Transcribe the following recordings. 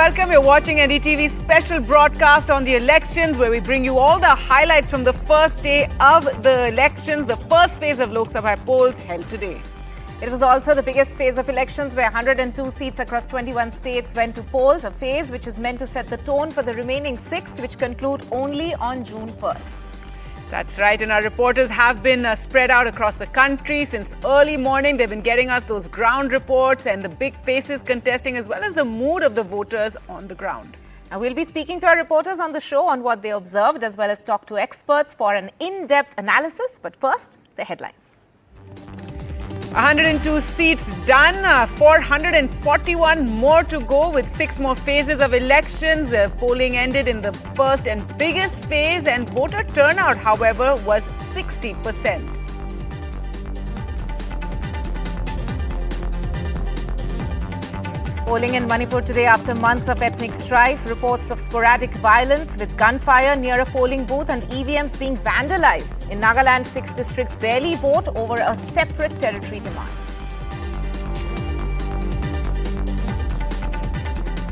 welcome. You're watching NDTV's special broadcast on the elections, where we bring you all the highlights from the first day of the elections, the first phase of Lok Sabha polls held today. It was also the biggest phase of elections, where 102 seats across 21 states went to polls, a phase which is meant to set the tone for the remaining 6, which conclude only on June 1st. That's right, and our reporters have been spread out across the country since early morning. They've been getting us those ground reports and the big faces contesting, as well as the mood of the voters on the ground. Now, we'll be speaking to our reporters on the show on what they observed, as well as talk to experts for an in-depth analysis. But first, the headlines. 102 seats done, 441 more to go with 6 more phases of elections. The polling ended in the first and biggest phase, and voter turnout, however, was 60%. Polling in Manipur today after months of ethnic strife. Reports of sporadic violence with gunfire near a polling booth and EVMs being vandalized. In Nagaland, 6 districts barely vote over a separate territory demand.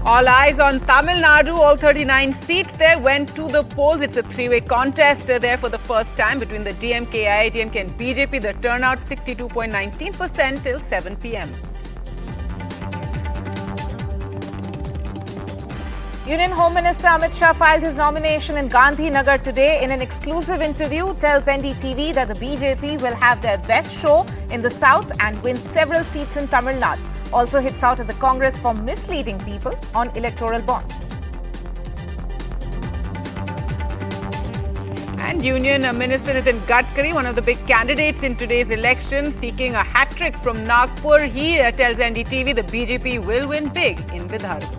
All eyes on Tamil Nadu. All 39 seats there went to the polls. It's a three-way contest there for the first time between the DMK, AIADMK and BJP. The turnout 62.19% till 7 p.m. Union Home Minister Amit Shah filed his nomination in Gandhinagar today. In an exclusive interview, tells NDTV that the BJP will have their best show in the south and win several seats in Tamil Nadu. Also hits out at the Congress for misleading people on electoral bonds. And Union Minister Nitin Gadkari, one of the big candidates in today's election, seeking a hat-trick from Nagpur. He tells NDTV the BJP will win big in Vidarbha.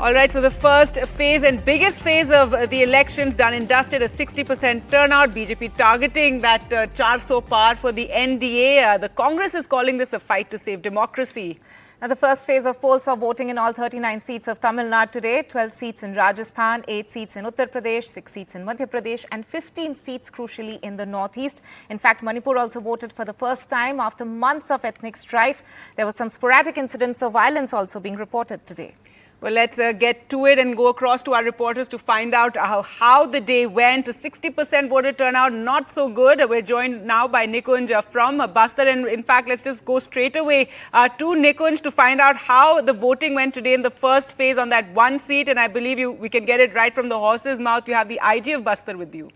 All right, so the first phase and biggest phase of the elections done and dusted, a 60% turnout. BJP targeting that 400 par for the NDA. The Congress is calling this a fight to save democracy. Now, the first phase of polls saw voting in all 39 seats of Tamil Nadu today, 12 seats in Rajasthan, 8 seats in Uttar Pradesh, 6 seats in Madhya Pradesh and 15 seats crucially in the northeast. In fact, Manipur also voted for the first time after months of ethnic strife. There were some sporadic incidents of violence also being reported today. Well, let's get to it and go across to our reporters to find out how the day went. A 60% voter turnout, not so good. We're joined now by Nikunj from Bastar. And in fact, let's just go straight away to Nikunj to find out how the voting went today in the first phase on that one seat. And I believe we can get it right from the horse's mouth. You have the IG of Bastar with you.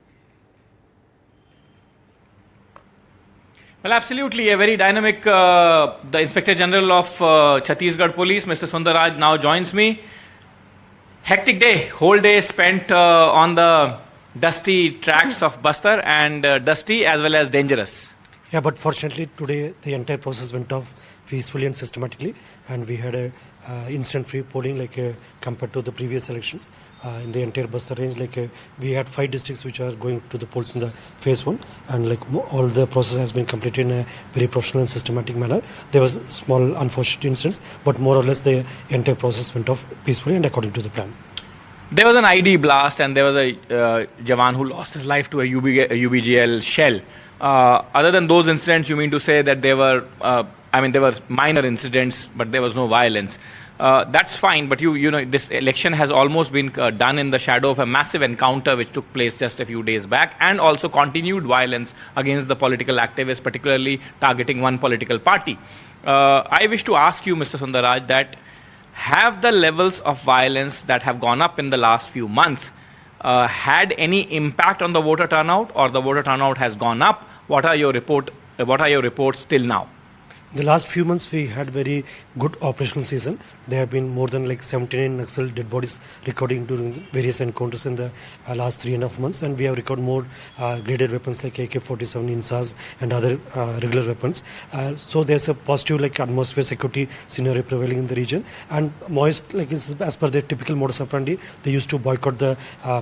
Well, absolutely. A very dynamic, the Inspector General of Chhattisgarh Police, Mr. Sundaraj, now joins me. Hectic day, whole day spent on the dusty tracks of Bastar, and dusty as well as dangerous. Yeah, but fortunately today the entire process went off peacefully and systematically, and we had a instant-free polling compared to the previous elections. In the entire Bastar range, we had 5 districts which are going to the polls in the phase 1, and all the process has been completed in a very professional and systematic manner. There was small unfortunate incidents, but more or less the entire process went off peacefully and according to the plan. There was an ID blast, and there was a Jawan who lost his life to a UBGL shell. Other than those incidents, you mean to say that there were, there were minor incidents, but there was no violence. That's fine, but you know, this election has almost been done in the shadow of a massive encounter which took place just a few days back, and also continued violence against the political activists, particularly targeting one political party. I wish to ask you, Mr. Sundaraj, that have the levels of violence that have gone up in the last few months had any impact on the voter turnout, or the voter turnout has gone up? What are your reports till now? The last few months we had very good operational season. There have been more than 79 Naxal dead bodies recorded during various encounters in the last 3.5 months, and we have recorded more graded weapons like AK-47, INSAS and other regular weapons. So there's a positive atmosphere security scenario prevailing in the region, and Maoist, as per their typical modus operandi, they used to boycott the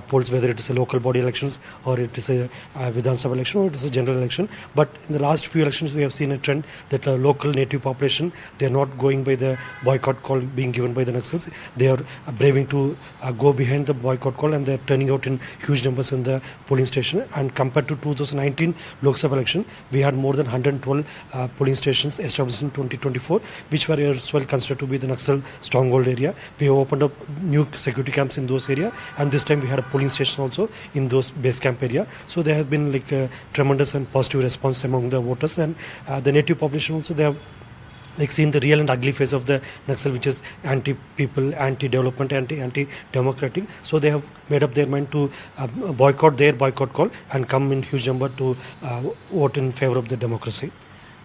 polls, whether it is a local body elections or it is a Vidhan Sabha election or it is a general election. But in the last few elections we have seen a trend that local local native population. They are not going by the boycott call being given by the Naxals. They are braving to go behind the boycott call, and they are turning out in huge numbers in the polling station. And compared to 2019 Lok Sabha election, we had more than 112 polling stations established in 2024, which were as well considered to be the Naxal stronghold area. We have opened up new security camps in those areas, and this time we had a polling station also in those base camp area. So there have been like a tremendous and positive response among the voters, and the native population also, they have like seen the real and ugly face of the Naxal, which is anti-people, anti-development, anti-democratic. So they have made up their mind to boycott their boycott call and come in huge number to vote in favor of the democracy.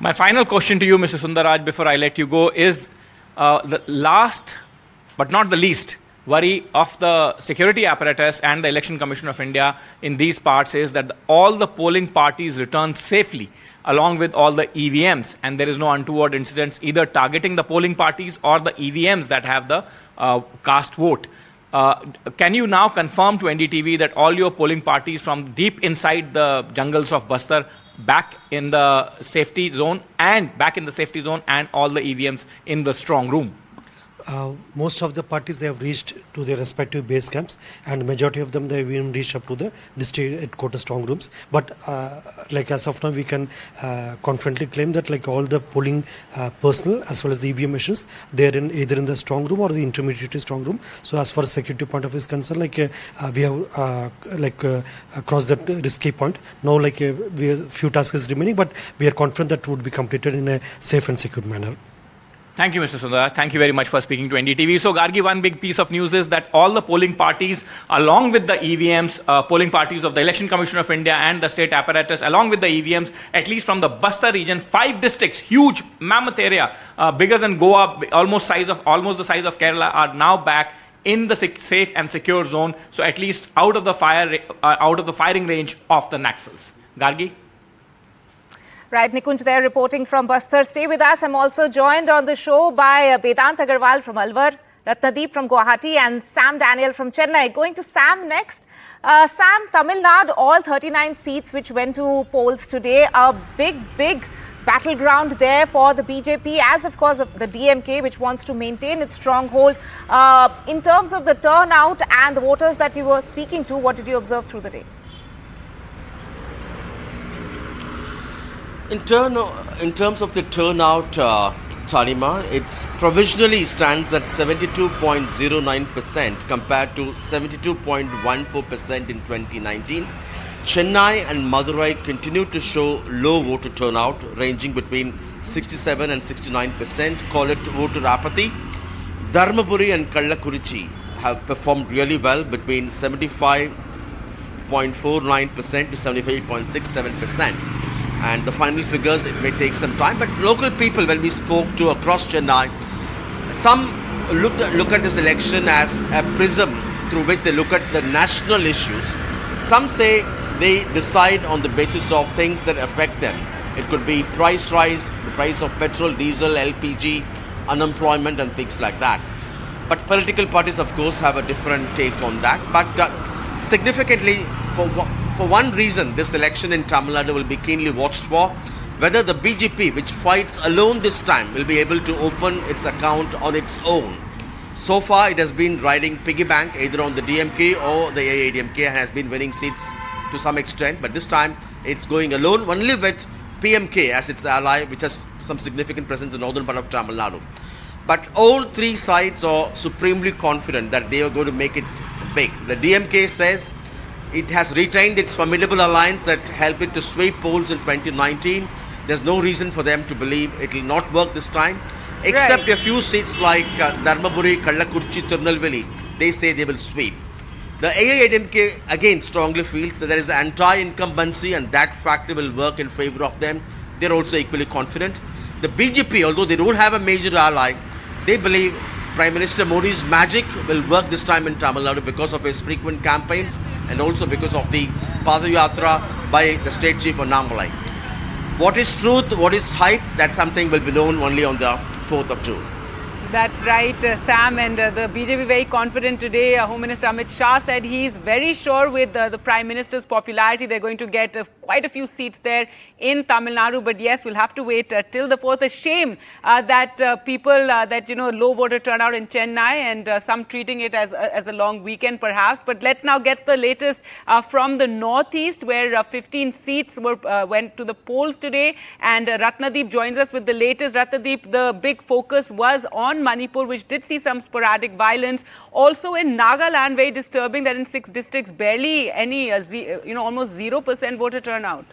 My final question to you, Mr. Sundarraj, before I let you go, is the last but not the least worry of the security apparatus and the Election Commission of India in these parts is that all the polling parties return safely along with all the EVMs, and there is no untoward incidents either targeting the polling parties or the EVMs that have the cast vote. Can you now confirm to NDTV that all your polling parties from deep inside the jungles of Bastar back in the safety zone and all the EVMs in the strong room? Most of the parties, they have reached to their respective base camps, and majority of them, they have even reached up to the district headquarters strong rooms. But like as of now, we can confidently claim that like all the polling personnel as well as the EVM machines, they are either in the strong room or the intermediate strong room. So as far as security point of view is concerned, like we have crossed that risky point. Now like we have few tasks remaining, but we are confident that would be completed in a safe and secure manner. Thank you, Mr. Sundarraj. Thank you very much for speaking to NDTV. So, Gargi, one big piece of news is that all the polling parties, along with the EVMs, polling parties of the Election Commission of India and the state apparatus, along with the EVMs, at least from the Bastar region, 5 districts, huge mammoth area, bigger than Goa, almost the size of Kerala, are now back in the safe and secure zone. So, at least out of the firing range of the Naxals. Gargi? Right, Nikunj there reporting from Bastar. Stay with us. I'm also joined on the show by Vedant Agarwal from Alwar, Ratnadeep from Guwahati, and Sam Daniel from Chennai. Going to Sam next. Sam, Tamil Nadu, all 39 seats which went to polls today. A big battleground there for the BJP, as of course the DMK, which wants to maintain its stronghold. In terms of the turnout and the voters that you were speaking to, what did you observe through the day? In terms of the turnout, Tanima, it's provisionally stands at 72.09% compared to 72.14% in 2019. Chennai and Madurai continue to show low voter turnout, ranging between 67 and 69%. Call it voter apathy. Dharmaburi and Kallakurichi have performed really well, between 75.49% to 75.67%. And the final figures, it may take some time, but local people, when we spoke to across Chennai, some look at this election as a prism through which they look at the national issues. Some say they decide on the basis of things that affect them. It could be price rise, the price of petrol, diesel, LPG, unemployment and things like that. But political parties, of course, have a different take on that. But significantly, for one reason, this election in Tamil Nadu will be keenly watched for, whether the BJP, which fights alone this time, will be able to open its account on its own. So far, it has been riding piggy bank either on the DMK or the AIDMK, and has been winning seats to some extent. But this time, it's going alone, only with PMK as its ally, which has some significant presence in the northern part of Tamil Nadu. But all three sides are supremely confident that they are going to make it big. The DMK says it has retained its formidable alliance that helped it to sway polls in 2019. There's no reason for them to believe it will not work this time, except a few seats like Dharmaburi, Kallakurichi, Tirunelveli. They say they will sweep. The AIADMK again strongly feels that there is anti-incumbency and that factor will work in favor of them. They're also equally confident. The BJP, although they don't have a major ally, they believe Prime Minister Modi's magic will work this time in Tamil Nadu because of his frequent campaigns and also because of the Padayatra by the state chief Annamalai. What is truth, what is hype, that's something will be known only on the 4th of June. That's right, Sam, and the BJP very confident today. Home Minister Amit Shah said he's very sure with the Prime Minister's popularity, they're going to get quite a few seats there in Tamil Nadu. But yes, we'll have to wait till the 4th. A shame that people, low voter turnout in Chennai, and some treating it as a long weekend perhaps. But let's now get the latest from the Northeast, where 15 seats went to the polls today. And Ratnadeep joins us with the latest. Ratnadeep, the big focus was on Manipur, which did see some sporadic violence. Also in Nagaland, very disturbing that in 6 districts, barely any, almost 0% voter turnout.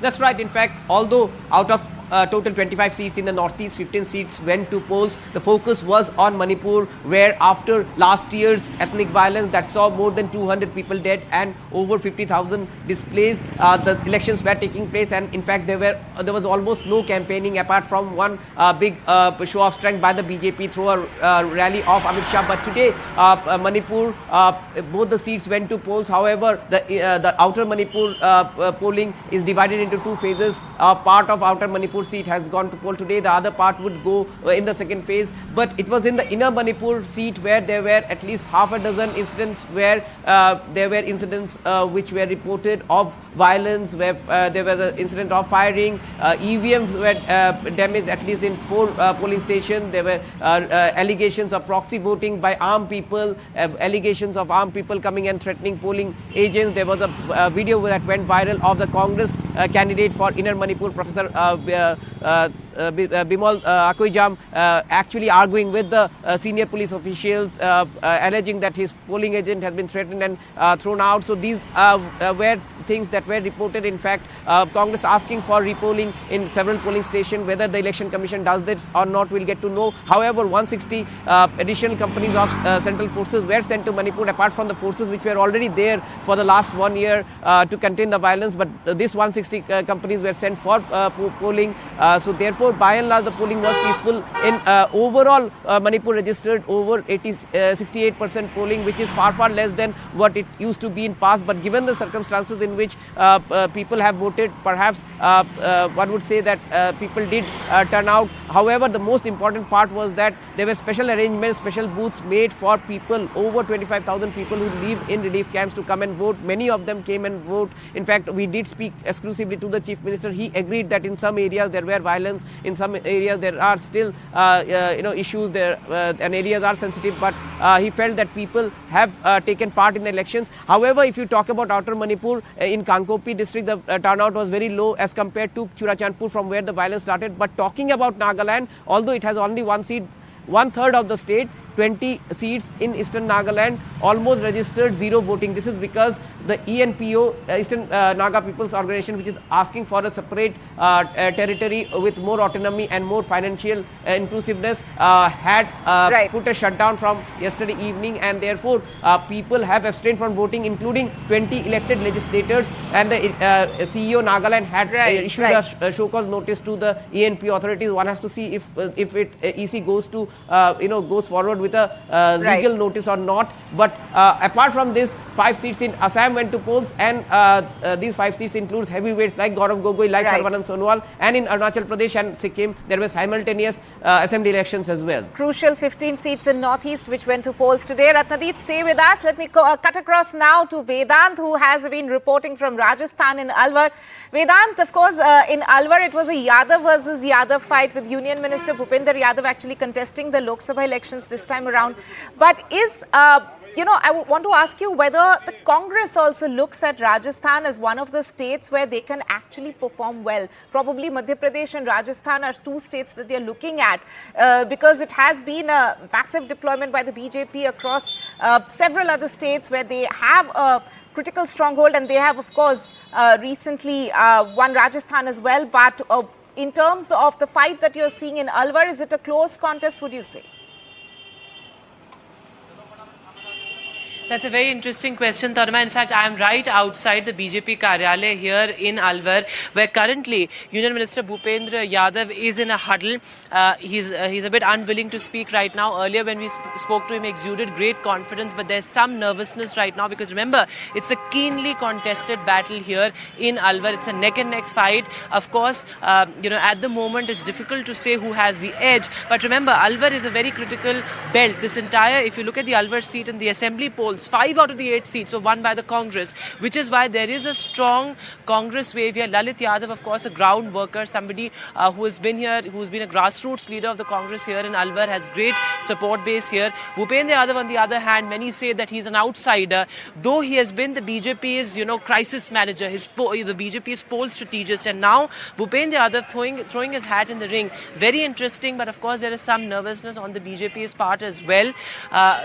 That's right. In fact, although out of total 25 seats in the Northeast, 15 seats went to polls, the focus was on Manipur, where after last year's ethnic violence that saw more than 200 people dead and over 50,000 displaced, the elections were taking place, and in fact there was almost no campaigning apart from one big show of strength by the BJP through a rally of Amit Shah. But today, Manipur, both the seats went to polls. However, the outer Manipur polling is divided into 2 phases. Part of outer Manipur seat has gone to poll today. The other part would go in the second phase. But it was in the inner Manipur seat where there were at least half a dozen incidents where there were incidents which were reported of violence, where there was an incident of firing. EVMs were damaged at least in 4 polling stations. There were allegations of proxy voting by armed people, allegations of armed people coming and threatening polling agents. There was a video that went viral of the Congress candidate for Inner Manipur, Professor Bimal Akoijam, actually arguing with the senior police officials, alleging that his polling agent has been threatened and thrown out. So these were things that were reported. In fact, Congress asking for repolling in several polling stations. Whether the Election Commission does this or not, we'll get to know. However, 160 additional companies of central forces were sent to Manipur, apart from the forces which were already there for the last 1 year to contain the violence. But this 160 companies were sent for polling. So therefore, by and large, the polling was peaceful. In overall, Manipur registered over 68% polling, which is far less than what it used to be in past. But given the circumstances in which people have voted, perhaps one would say that people did turn out. However, the most important part was that there were special arrangements, special booths made for people, over 25,000 people who live in relief camps, to come and vote. Many of them came and vote. In fact, we did speak exclusively to the Chief Minister. He agreed that in some areas there were violence, in some areas there are still issues there, and areas are sensitive, but he felt that people have taken part in the elections. However, if you talk about outer Manipur, in Kankopi district, the turnout was very low as compared to Churachandpur, from where the violence started. But talking about Nagaland, although it has only 1 seat, 1/3 of the state, 20 seats in Eastern Nagaland, almost registered 0 voting. This is because the ENPO, Eastern Naga People's Organization, which is asking for a separate territory with more autonomy and more financial inclusiveness, had put a shutdown from yesterday evening, and therefore people have abstained from voting, including 20 elected legislators. And the CEO Nagaland had issued a show cause notice to the ENPO authorities. One has to see if EC goes to goes forward with a legal notice or not. But apart from this, 5 seats in Assam went to polls, and these 5 seats includes heavyweights like Gaurav Gogoi, like Sarvanand Sonowal, and in Arunachal Pradesh and Sikkim there were simultaneous assembly elections as well. Crucial 15 seats in Northeast which went to polls today. Ratnadeep, stay with us. Let me cut across now to Vedant, who has been reporting from Rajasthan in Alwar. Vedant, of course, in Alwar it was a Yadav versus Yadav fight, with Union Minister Bhupinder Yadav actually contesting the Lok Sabha elections this time around. But is I want to ask you whether the Congress also looks at Rajasthan as one of the states where they can actually perform well. Probably Madhya Pradesh and Rajasthan are 2 states that they are looking at because it has been a massive deployment by the BJP across several other states where they have a critical stronghold, and they have, of course, recently won Rajasthan as well. But in terms of the fight that you're seeing in Alwar, is it a close contest, would you say? That's a very interesting question, Tarma. In fact, I am right outside the BJP Karyalaya here in Alwar, where currently Union Minister Bhupendra Yadav is in a huddle. He's a bit unwilling to speak right now. Earlier when we spoke to him, he exuded great confidence, but there's some nervousness right now because remember, it's a keenly contested battle here in Alwar. It's a neck-and-neck fight. Of course, at the moment it's difficult to say who has the edge. But remember, Alwar is a very critical belt. This entire, if you look at the Alwar seat in the assembly polls, polls. 5 out of the 8 seats were won by the Congress, which is why there is a strong Congress wave here. Lalit Yadav, of course, a ground worker, somebody who has been here, who's been a grassroots leader of the Congress here in Alwar, has great support base here. Bhupendra Yadav, on the other hand, many say that he's an outsider, though he has been the BJP's, crisis manager, the BJP's poll strategist, and now Bhupendra Yadav throwing his hat in the ring. Very interesting, but of course there is some nervousness on the BJP's part as well,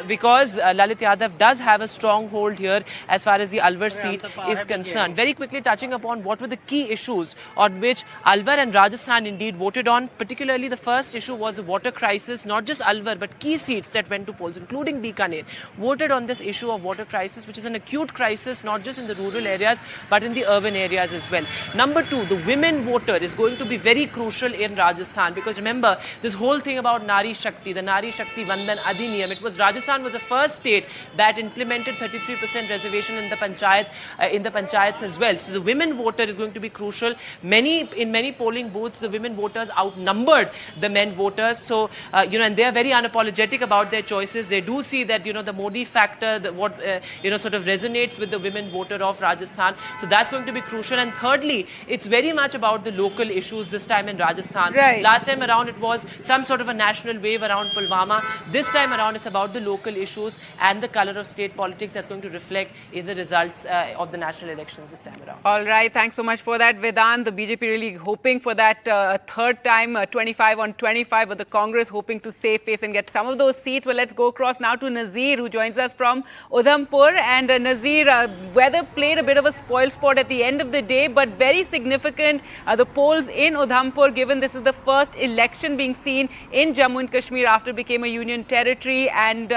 because Lalit Yadav does have a strong hold here as far as the Alwar seat is concerned. Very quickly touching upon what were the key issues on which Alwar and Rajasthan indeed voted on. Particularly the first issue was the water crisis. Not just Alwar but key seats that went to polls, including Bikaner, voted on this issue of water crisis, which is an acute crisis not just in the rural areas but in the urban areas as well. Number 2, the women voter is going to be very crucial in Rajasthan, because remember this whole thing about Nari Shakti, the Nari Shakti Vandan Adhiniyam. It was Rajasthan was the first state that implemented 33% reservation in the panchayats as well. So the women voter is going to be crucial. In many polling booths, the women voters outnumbered the men voters. So and they are very unapologetic about their choices. They do see that the Modi factor, sort of resonates with the women voter of Rajasthan. So that's going to be crucial. And thirdly, it's very much about the local issues this time in Rajasthan. Right. Last time around it was some sort of a national wave around Pulwama. This time around it's about the local issues and the colour of state politics that's going to reflect in the results of the national elections this time around. All right, thanks so much for that, Vedant. The BJP really hoping for that third time, 25 on 25, but the Congress hoping to save face and get some of those seats. Well, let's go across now to Nazir, who joins us from Udhampur. And Nazir, weather played a bit of a spoil sport at the end of the day, but very significant, the polls in Udhampur, given this is the first election being seen in Jammu and Kashmir after it became a union territory, and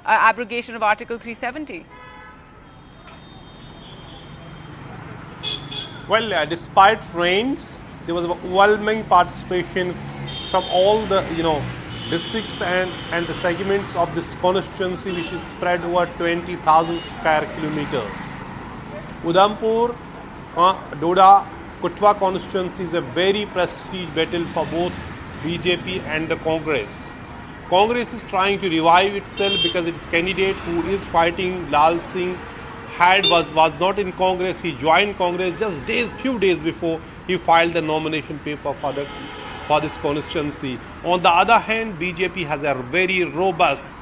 abrogation of Article 370. Well, despite rains, there was overwhelming participation from all the districts and the segments of this constituency, which is spread over 20,000 square kilometers. Udhampur, Doda, Kutwa constituency is a very prestigious battle for both BJP and the Congress. Congress is trying to revive itself because its candidate who is fighting, Lal Singh, was not in Congress. He joined Congress just few days before he filed the nomination paper for this constituency. On the other hand, BJP has a very robust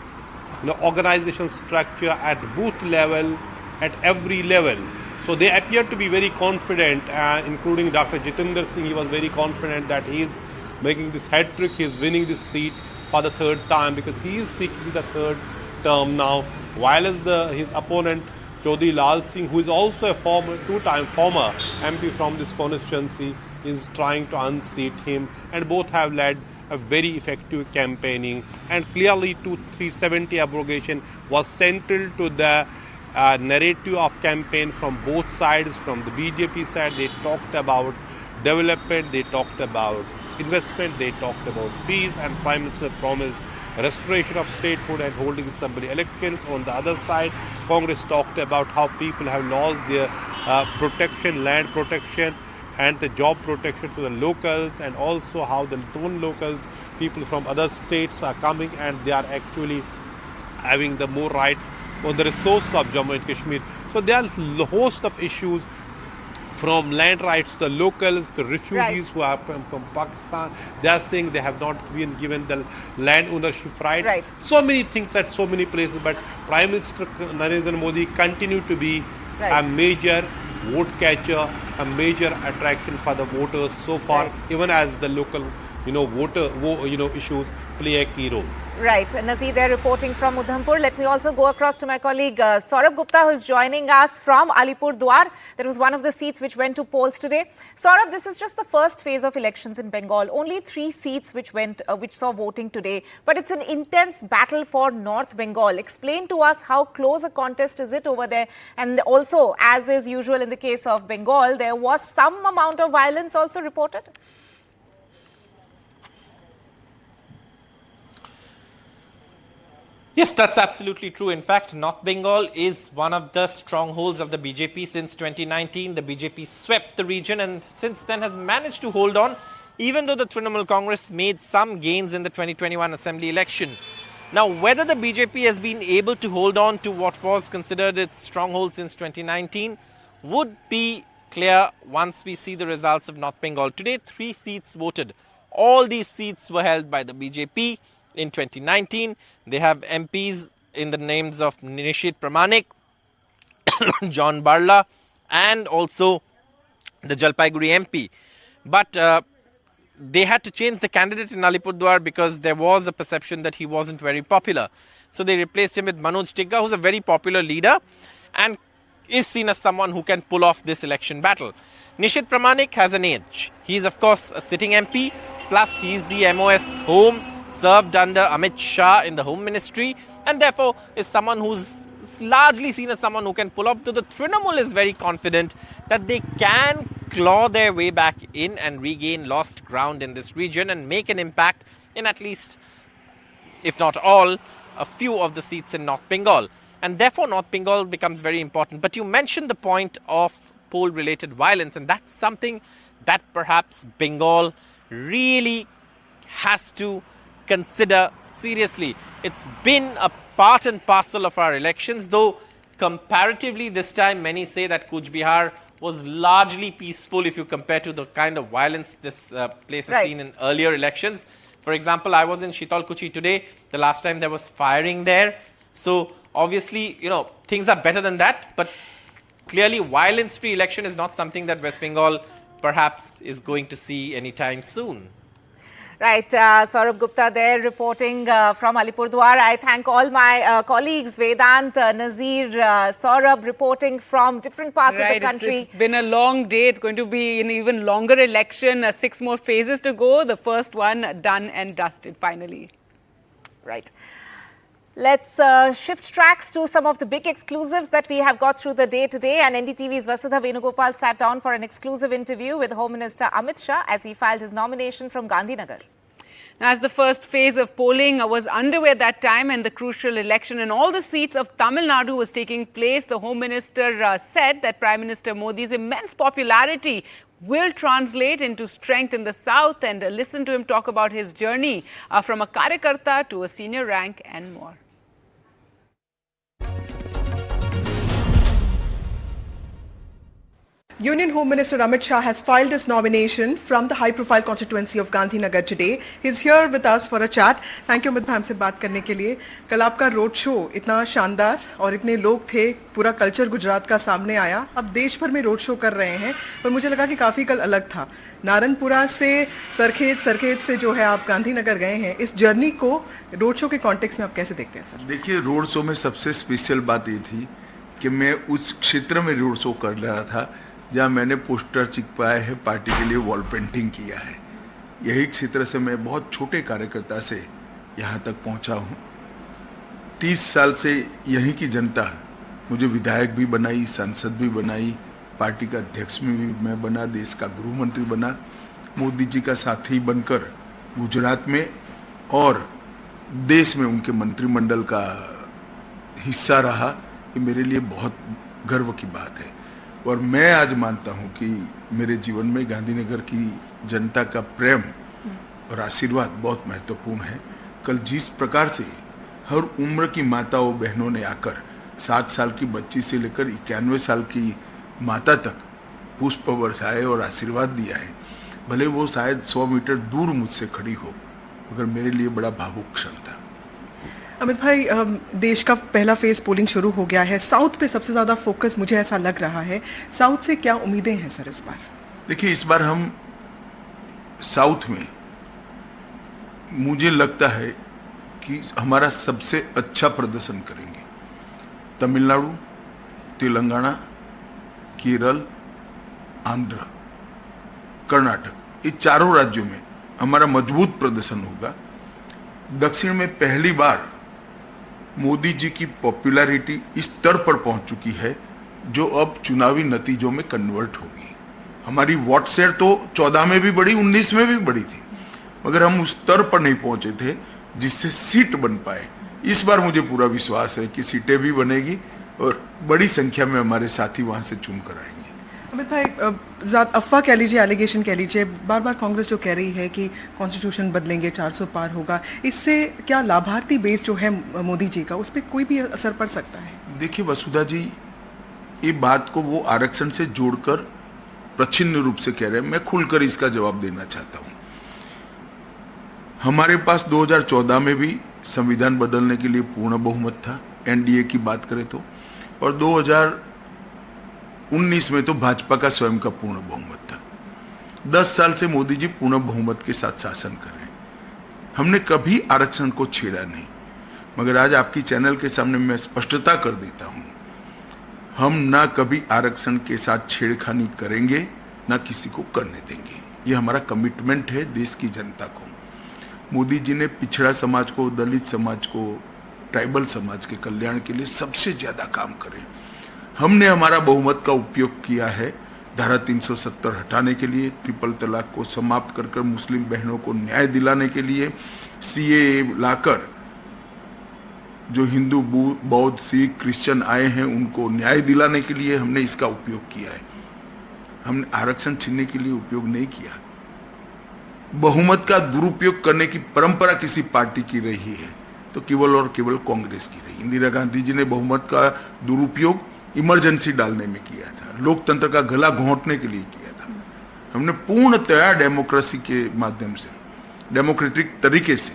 organization structure at booth level, at every level. So they appear to be very confident, including Dr. Jitendra Singh. He was very confident that he is making this hat trick, he is winning this seat for the third time, because he is seeking the third term now, while his opponent Chaudhry Lal Singh, who is also a two-time former MP from this constituency, is trying to unseat him, and both have led a very effective campaigning, and clearly 370 abrogation was central to the narrative of campaign from both sides. From the BJP side, they talked about development, they talked about investment, they talked about peace, and Prime Minister promised restoration of statehood and holding assembly elections. On the other side, Congress talked about how people have lost their protection, land protection, and the job protection to the locals, and also how the non-locals, people from other states are coming and they are actually having the more rights on the resources of Jammu and Kashmir. So there are a host of issues, from land rights to the locals, to refugees who are from Pakistan. They are saying they have not been given the land ownership rights. So many things at so many places, but Prime Minister Narendra Modi continued to be a major vote catcher, a major attraction for the voters so far, even as the local issues play a key role. Right. Nazir, they're reporting from Udhampur. Let me also go across to my colleague Saurabh Gupta, who is joining us from Alipurdwar. That was one of the seats which went to polls today. Saurabh, this is just the first phase of elections in Bengal. Only 3 seats which saw voting today. But it's an intense battle for North Bengal. Explain to us how close a contest is it over there. And also, as is usual in the case of Bengal, there was some amount of violence also reported. Yes, that's absolutely true. In fact, North Bengal is one of the strongholds of the BJP since 2019. The BJP swept the region and since then has managed to hold on, even though the Trinamool Congress made some gains in the 2021 assembly election. Now, whether the BJP has been able to hold on to what was considered its stronghold since 2019 would be clear once we see the results of North Bengal. Today, 3 seats voted. All these seats were held by the BJP in 2019. They have MPs in the names of Nishit Pramanik, John Barla, and also the Jalpaiguri MP. But they had to change the candidate in Alipurduar because there was a perception that he wasn't very popular. So they replaced him with Manoj Tigga, who's a very popular leader and is seen as someone who can pull off this election battle. Nishit Pramanik has an edge. He's of course a sitting MP, plus he's the MOS Home, served under Amit Shah in the Home Ministry, and therefore is someone who's largely seen as someone who can pull up. So the Trinamool is very confident that they can claw their way back in and regain lost ground in this region and make an impact in at least, if not all, a few of the seats in North Bengal. And therefore North Bengal becomes very important. But you mentioned the point of poll-related violence, and that's something that perhaps Bengal really has to consider seriously. It's been a part and parcel of our elections, though comparatively this time many say that Cooch Behar was largely peaceful if you compare to the kind of violence this place has seen in earlier elections. For example, I was in Shitalkuchi today. The last time there was firing there. So obviously, you know, things are better than that. But clearly, violence-free election is not something that West Bengal perhaps is going to see anytime soon. Right, Saurabh Gupta there reporting from Alipurduar. I thank all my colleagues, Vedant, Nazir, Saurabh reporting from different parts of the country. It's been a long day. It's going to be an even longer election. 6 more phases to go. The first one done and dusted finally. Right. Let's shift tracks to some of the big exclusives that we have got through the day today. And NDTV's Vasudha Venugopal sat down for an exclusive interview with Home Minister Amit Shah as he filed his nomination from Gandhinagar. Now, as the first phase of polling was underway at that time and the crucial election in all the seats of Tamil Nadu was taking place, the Home Minister said that Prime Minister Modi's immense popularity will translate into strength in the south. And listen to him talk about his journey from a Karyakarta to a senior rank and more. Union Home Minister Amit Shah has filed his nomination from the high-profile constituency of Gandhinagar today. He's here with us for a chat. Thank you, Amit bhai, हमसे बात करने के लिए. कल आपका road show इतना शानदार और इतने लोग थे, पूरा कल्चर गुजरात का सामने आया. अब देश भर में रोड शो कर रहे हैं, पर मुझे लगा कि काफ़ी कल अलग था. नारनपुरा से सरखेज से जो है आप गांधीनगर गए हैं. इस जर्नी को रोड शो के कॉन्टेक्स्ट में आप कैसे देखते हैं सर? देखिए, रोड शो में सबसे स्पेशल बात ये थी कि मैं उस क्षेत्र में रोड शो कर रहा था जहाँ मैंने पोस्टर चिपकाए हैं, पार्टी के लिए वॉल पेंटिंग किया है. यही क्षेत्र से मैं बहुत छोटे कार्यकर्ता से यहाँ तक पहुँचा हूँ. 30 साल से यहीं की जनता मुझे विधायक भी बनाई, सांसद भी बनाई, पार्टी का अध्यक्ष में भी मैं बना, देश का गृह मंत्री बना, मोदी जी का साथी बनकर गुजरात में और देश में उनके मंत्रिमंडल का हिस्सा रहा. ये मेरे लिए बहुत गर्व की बात है और मैं आज मानता हूं कि मेरे जीवन में गांधीनगर की जनता का प्रेम और आशीर्वाद बहुत महत्वपूर्ण है. कल जिस प्रकार से हर उम्र की माताओं बहनों ने आकर 7 साल की बच्ची से लेकर 91 साल की माता तक पुष्प बरसाए और आशीर्वाद दिया है, भले वो शायद 100 मीटर दूर मुझसे खड़ी हो, मगर मेरे लिए बड़ा भावुक क्षण था. अमित भाई, देश का पहला फेज पोलिंग शुरू हो गया है. साउथ पे सबसे ज़्यादा फोकस मुझे ऐसा लग रहा है. साउथ से क्या उम्मीदें हैं सर इस बार? देखिए, इस बार हम साउथ में मुझे लगता है कि हमारा सबसे अच्छा प्रदर्शन करेंगे. तमिलनाडु, तेलंगाना, केरल, आंध्र, कर्नाटक, ये चारों राज्यों में हमारा मजबूत प्रदर्शन होगा. दक्षिण में पहली बार मोदी जी की पॉपुलैरिटी इस स्तर पर पहुंच चुकी है जो अब चुनावी नतीजों में कन्वर्ट होगी. हमारी वोट शेयर तो 14 में भी बढ़ी, 19 में भी बढ़ी थी, मगर हम उस स्तर पर नहीं पहुंचे थे जिससे सीट बन पाए. इस बार मुझे पूरा विश्वास है कि सीटें भी बनेगी और बड़ी संख्या में हमारे साथी वहां से चुन कर आएंगे. अमित भाई, अफवाह कह लीजिए, एलिगेशन कह लीजिए, बार बार कांग्रेस जो कह रही है कि कॉन्स्टिट्यूशन बदलेंगे, 400 पार होगा, इससे क्या लाभार्थी बेस जो है मोदी जी का, उस पर कोई भी असर पड़ सकता है? देखिए वसुधा जी, ये बात को वो आरक्षण से जोड़कर प्रच्छिन्न रूप से कह रहे हैं। मैं खुलकर इसका जवाब देना चाहता हूं। हमारे पास 2014 में भी संविधान बदलने के लिए पूर्ण बहुमत था, एनडीए की बात करें तो, और 2019 में तो भाजपा का स्वयं का पूर्ण बहुमत था। 10 साल से मोदी जी पूर्ण बहुमत के साथ शासन कर रहे हैं। हमने कभी आरक्षण को छेड़ा नहीं, मगर आज आपकी चैनल के सामने मैं स्पष्टता कर देता हूं, हम ना कभी आरक्षण के साथ छेड़खानी करेंगे, ना किसी को करने देंगे। ये हमारा कमिटमेंट है देश की जनता को। मोदी जी ने पिछड़ा समाज को, दलित समाज को, ट्राइबल समाज के कल्याण के लिए सबसे ज्यादा काम करे। हमने हमारा बहुमत का उपयोग किया है धारा 370 हटाने के लिए, ट्रिपल तलाक को समाप्त कर मुस्लिम बहनों को न्याय दिलाने के लिए, सीएए लाकर जो हिंदू, बौद्ध, सिख, क्रिश्चियन आए हैं उनको न्याय दिलाने के लिए हमने इसका उपयोग किया है। हमने आरक्षण छीनने के लिए उपयोग नहीं किया। बहुमत का दुरुपयोग करने की परंपरा किसी पार्टी की रही है तो केवल और केवल कांग्रेस की रही। इंदिरा गांधी जी ने बहुमत का दुरुपयोग इमरजेंसी डालने में किया था, लोकतंत्र का गला घोंटने के लिए किया था। हमने पूर्णतया डेमोक्रेसी के माध्यम से, डेमोक्रेटिक तरीके से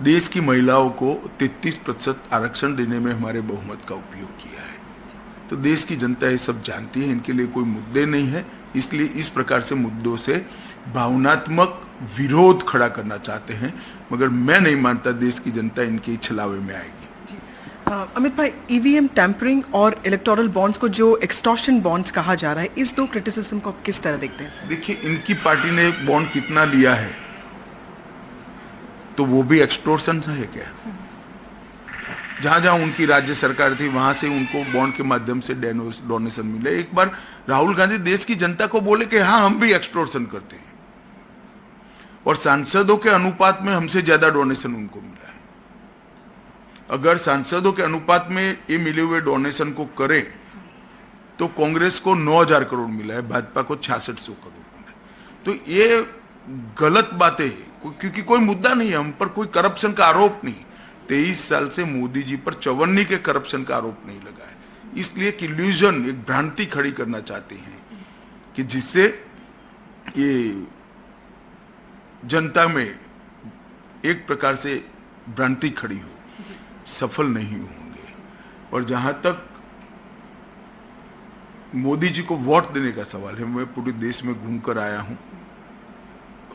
देश की महिलाओं को 33% आरक्षण देने में हमारे बहुमत का उपयोग किया है। तो देश की जनता ये सब जानती है, इनके लिए कोई मुद्दे नहीं है। इसलिए इस प्रकार से मुद्दों से भावनात्मक विरोध खड़ा करना चाहते हैं, मगर मैं नहीं मानता देश की जनता इनके छलावे में आएगी। अमित भाई, ईवीएम टैंपरिंग और इलेक्टोरल बॉन्ड्स को जो एक्सटॉर्शन बॉन्ड्स कहा जा रहा है, इस दो क्रिटिसिज्म को आप किस तरह देखते हैं? देखिए, इनकी पार्टी ने बॉन्ड कितना लिया है तो वो भी एक्सटॉर्शन है क्या? जहां जहां उनकी राज्य सरकार थी वहां से उनको बॉन्ड के माध्यम से डोनेशन मिले। एक बार राहुल गांधी देश की जनता को बोले कि हाँ, हम भी एक्सटॉर्शन करते हैं, और सांसदों के अनुपात में हमसे ज्यादा डोनेशन उनको मिला है। अगर सांसदों के अनुपात में ये मिले हुए डोनेशन को करे तो कांग्रेस को 9,000 करोड़ मिला है, भाजपा को 6600 करोड़ मिला है। तो ये गलत बातें है, क्योंकि कोई मुद्दा नहीं है, हम पर कोई करप्शन का आरोप नहीं। 23 साल से मोदी जी पर चवन्नी के करप्शन का आरोप नहीं लगा है। इसलिए एक इल्यूजन, एक भ्रांति खड़ी करना चाहते हैं कि जिससे ये जनता में एक प्रकार से भ्रांति खड़ी हो। सफल नहीं होंगे। और जहां तक मोदी जी को वोट देने का सवाल है, मैं पूरे देश में घूमकर आया हूं।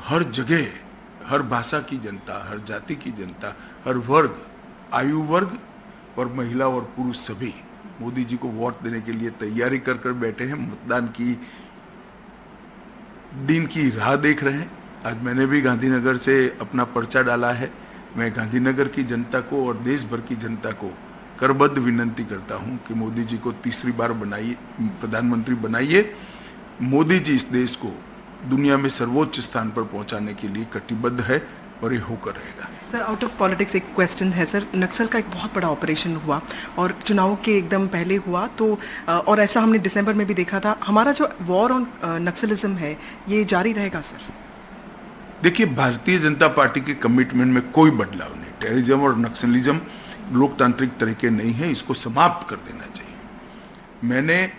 हर जगह, हर भाषा की जनता, हर जाति की जनता, हर वर्ग, आयु वर्ग और महिला और पुरुष सभी मोदी जी को वोट देने के लिए तैयारी कर बैठे हैं। मतदान की दिन की राह देख रहे हैं। आज मैंने भी गांधीनगर से अपना पर्चा डाला है। मैं गांधीनगर की जनता को और देश भर की जनता को करबद्ध विनंती करता हूं कि मोदी जी को तीसरी बार बनाइए, प्रधानमंत्री बनाइए। मोदी जी इस देश को दुनिया में सर्वोच्च स्थान पर पहुंचाने के लिए कटिबद्ध है और ये होकर रहेगा। सर, आउट ऑफ पॉलिटिक्स एक क्वेश्चन है सर। नक्सल का एक बहुत बड़ा ऑपरेशन हुआ और चुनाव के एकदम पहले हुआ, तो और ऐसा हमने दिसंबर में भी देखा था। हमारा जो वॉर ऑन नक्सलिज्म है ये जारी रहेगा सर? देखिए, भारतीय जनता पार्टी के कमिटमेंट में कोई बदलाव नहीं। टेररिज्म और नक्सलिज्म लोकतांत्रिक तरीके नहीं है, इसको समाप्त कर देना चाहिए। मैंने,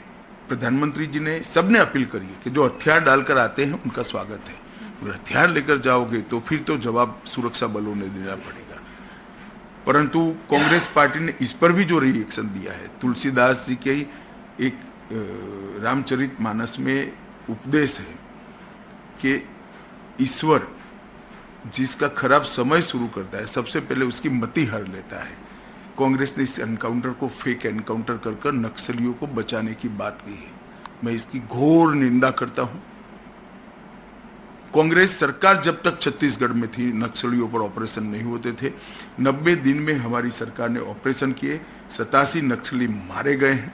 प्रधानमंत्री जी ने, सबने अपील करी है कि जो हथियार डालकर आते हैं उनका स्वागत है। अगर हथियार लेकर जाओगे तो फिर तो जवाब सुरक्षा बलों ने देना पड़ेगा। परंतु कांग्रेस पार्टी ने इस पर भी जो रिएक्शन दिया है, तुलसीदास जी के एक रामचरितमानस में उपदेश है कि ईश्वर जिसका खराब समय शुरू करता है सबसे पहले उसकी मति हर लेता है। कांग्रेस ने इस एनकाउंटर को फेक एनकाउंटर कर नक्सलियों को बचाने की बात की है। मैं इसकी घोर निंदा करता हूं। कांग्रेस सरकार जब तक छत्तीसगढ़ में थी नक्सलियों पर ऑपरेशन नहीं होते थे। 90 दिन में हमारी सरकार ने ऑपरेशन किए, 87 नक्सली मारे गए हैं,